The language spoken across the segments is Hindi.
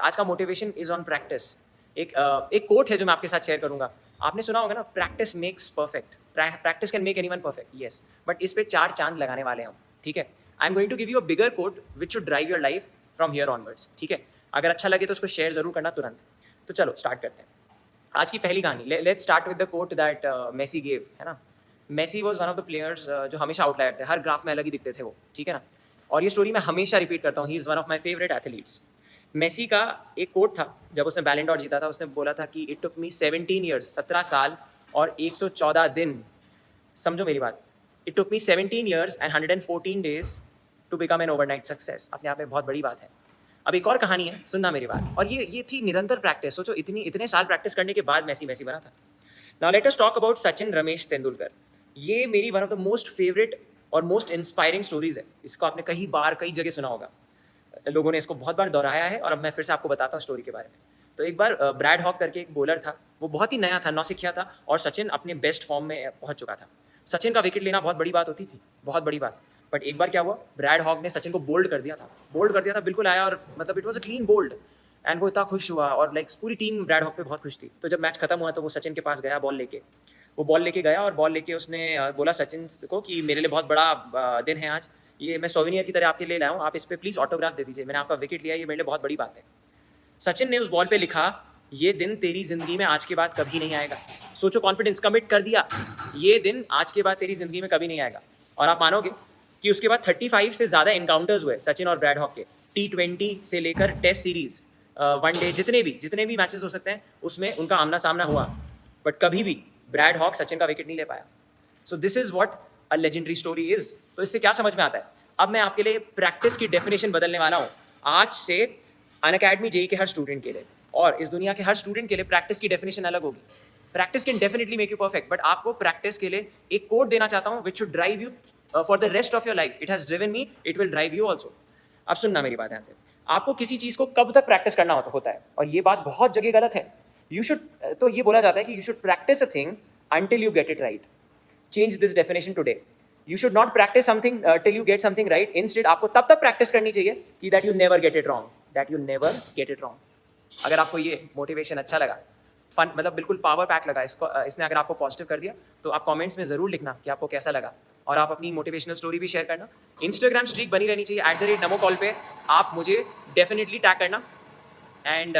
आज का मोटिवेशन इज ऑन प्रैक्टिस। एक कोट है जो मैं आपके साथ शेयर करूंगा। आपने सुना होगा ना, practice makes perfect, practice can make anyone perfect. Yes, but इस पे 4 चांद लगाने वाले हैं हम। ठीक है, I am going to give you a bigger quote which should drive your life from here onwards. ठीक है, अगर अच्छा लगे तो उसको शेयर जरूर करना तुरंत। तो चलो स्टार्ट करते हैं आज की पहली कहानी। Let's start with the quote that Messi gave, है ना। Messi was one of the players जो हमेशा आउटलायर थे, हर ग्राफ में अलग ही दिखते थे वो। ठीक है ना, और ये स्टोरी मैं हमेशा रिपीट करता हूँ। He is one of my favourite athletes. Messi का एक कोट था जब उसने बैलन डॉर जीता था। उसने बोला था कि इट टुक मी 17 ईयर्स, 17 साल और 114 दिन। समझो मेरी बात, it took me 17 years and 114 days to become an overnight success. अपने आप में बहुत बड़ी बात है। अब एक और कहानी है, सुनना मेरी बात। और ये थी निरंतर प्रैक्टिस। सोचो, इतने साल प्रैक्टिस करने के बाद मेसी बना था। Now let us talk about Sachin Ramesh Tendulkar. ये मेरी one of the most favourite और मोस्ट इंस्पायरिंग स्टोरीज है। इसको आपने कई जगह सुना होगा, लोगों ने इसको बहुत बार दोहराया है। और अब मैं फिर से आपको बताता हूँ स्टोरी के बारे में। तो एक बार ब्रैड हॉक करके एक बॉलर था, वो बहुत ही नया था, नौसिखिया था, और सचिन अपने बेस्ट फॉर्म में पहुंच चुका था। सचिन का विकेट लेना बहुत बड़ी बात होती थी, बहुत बड़ी बात। बट एक बार क्या हुआ, ब्रैड हॉक ने सचिन को बोल्ड कर दिया था, बिल्कुल आया, और मतलब it was a clean bowled. And वो इतना खुश हुआ, और लाइक पूरी टीम ब्रैड हॉक पे बहुत खुश थी। तो जब मैच खत्म हुआ तो वो सचिन के पास गया बॉल लेके। वो बॉल लेके गया, और बॉल लेके उसने बोला सचिन को कि मेरे लिए बहुत बड़ा दिन है आज, ये मैं सोवेनियर की तरह आपके लिए लाया हूँ, आप इस पर प्लीज़ ऑटोग्राफ दे दीजिए, मैंने आपका विकेट लिया, ये मेरे लिए बहुत बड़ी बात है। सचिन ने उस बॉल पे लिखा, ये दिन तेरी जिंदगी में आज के बाद कभी नहीं आएगा। सोचो, कॉन्फिडेंस, कमिट कर दिया, ये दिन आज के बाद तेरी जिंदगी में कभी नहीं आएगा। और आप मानोगे कि उसके बाद 35 से ज़्यादा इनकाउंटर्स हुए सचिन और ब्रैड हॉक के। T20 से लेकर टेस्ट सीरीज, वनडे, जितने भी मैचेस हो सकते हैं उसमें उनका आमना सामना हुआ। बट कभी भी ब्रैड हॉक सचिन का विकेट नहीं ले पाया। So this is what a legendary story is. तो इससे क्या समझ में आता है? अब मैं आपके लिए प्रैक्टिस की डेफिनेशन बदलने वाला हूँ आज से अनअकैडमी जेई के हर स्टूडेंट के लिए, और इस दुनिया के हर स्टूडेंट के लिए प्रैक्टिस की डेफिनेशन अलग होगी। Practice can definitely make you perfect, but आपको प्रैक्टिस के लिए एक कोड देना चाहता हूँ विच should drive you for the rest of your life. It has driven me, it will drive you also. अब सुनना मेरी बात ध्यान से। आपको किसी चीज को कब तक प्रैक्टिस करना होता है, और ये बात बहुत जगह गलत है। यू शुड, तो ये बोला जाता है कि you should practice a thing until you get it right. Change this definition today. You should not practice something till you get something right. Instead, आपको तब तक प्रैक्टिस करनी चाहिए कि that you never get it wrong. That you never get it wrong. अगर आपको ये मोटिवेशन अच्छा लगा, फन, मतलब बिल्कुल पावर पैक लगा, इसने अगर आपको पॉजिटिव कर दिया, तो आप कमेंट्स में ज़रूर लिखना कि आपको कैसा लगा। और आप अपनी मोटिवेशनल स्टोरी भी शेयर करना। इंस्टाग्राम स्ट्रीक बनी रहनी चाहिए, @NamoCall पे आप मुझे डेफिनेटली टैग करना एंड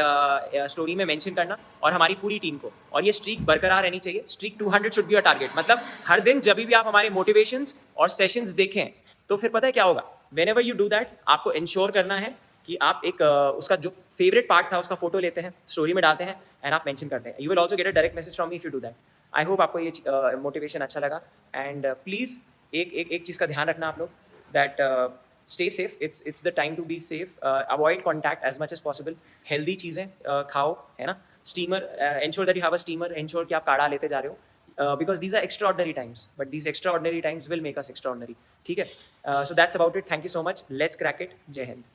स्टोरी में मेंशन करना, और हमारी पूरी टीम को। और ये स्ट्रीक बरकरार रहनी चाहिए। Streak 200 should be a target. मतलब हर दिन जब भी आप हमारे मोटिवेशंस और सेशंस देखें, तो फिर पता है क्या होगा, when ever you do that, आपको इंश्योर करना है कि आप एक उसका जो फेवरेट पार्ट था उसका फोटो लेते हैं, स्टोरी में डालते हैं, एंड आप मेंशन करते हैं। You will also get a direct message from me if you do that. I hope आपको ये मोटिवेशन अच्छा लगा। एंड प्लीज़ एक चीज़ का ध्यान रखना आप लोग, that stay safe. It's the time to be safe. Avoid contact as much as possible. Healthy चीज़ें खाओ, है ना। Steamer, ensure that you have a steamer. Ensure कि आप काढ़ा लेते जा रहे हो, because these are extraordinary times. But these extraordinary times will make us extraordinary. ठीक है? So that's about it. Thank you so much. Let's crack it. जय हिंद।